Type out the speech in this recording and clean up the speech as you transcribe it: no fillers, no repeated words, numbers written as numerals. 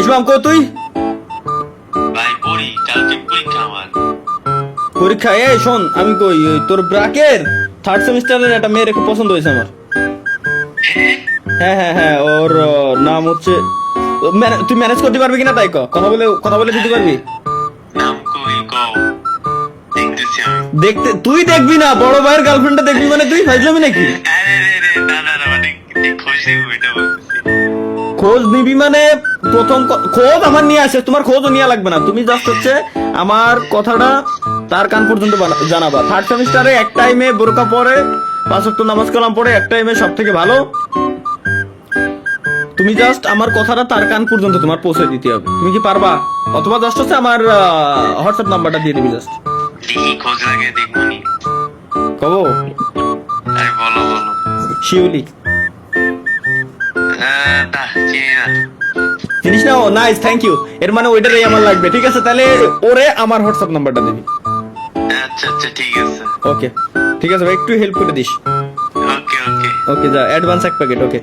ইসমাম কো তুই? ভাই পড়ি, কালকে পরীক্ষা আমার। পরীক্ষা? এই শোন, আমি কই ওই তোর ব্রাকের থার্ড সেমিস্টারের একটা মেয়ের খুব পছন্দ হয়েছে আমার। হ্যাঁ হ্যাঁ হ্যাঁ, ওর নাম হচ্ছে, তুই ম্যানেজ করতে পারবি কিনা তাই কথা বলে দিতে পারবি? নাম কই কও, দেখতেছি আমি। দেখতে তুই দেখবি না, বড় ভাইয়ের গার্লফ্রেন্ডটা দেখবি মানে তুই ফাইজলামি নাকি? আরে রে রে, না না না, মানে খোঁজ নিবো এটা বলতেছি। খোঁজ নিবি মানে প্রথম খোঁজ আমার নিয়ে আসে, তোমার খোঁজও নিয়ে লাগবে না, তুমি জাস্ট হচ্ছে আমার কথাটা তার কান পর্যন্ত জানাবা। থার্ড সেমিস্টারে এক টাইমে বোরকা পরে 5 ওয়াক্ত নামাজ কালাম পড়ে এক টাইমে সব থেকে ভালো। তুমি জাস্ট আমার কথাটা তার কান পর্যন্ত তোমার পৌঁছে দিতে হবে। তুমি কি পারবা? অথবা জাস্ট হচ্ছে আমার হোয়াটসঅ্যাপ নাম্বারটা দিয়ে দিবি জাস্ট। দেখি খোঁজ লাগে দেখবো নি। কবো আরে বলো বলো। শিউলি না চিনি না। জিনিস না? ও নাইস, থ্যাংক ইউ। এর মানে ওইটারই আমার লাগবে। ঠিক আছে, তাহলে ওরে আমার হোয়াটসঅ্যাপ নাম্বারটা দিবি। আচ্ছা আচ্ছা ঠিক আছে। ওকে ঠিক আছে ভাই, একটু হেল্প করে দিস। ওকে ওকে। ওকে, যা অ্যাডভান্স এক প্যাকেট। ওকে।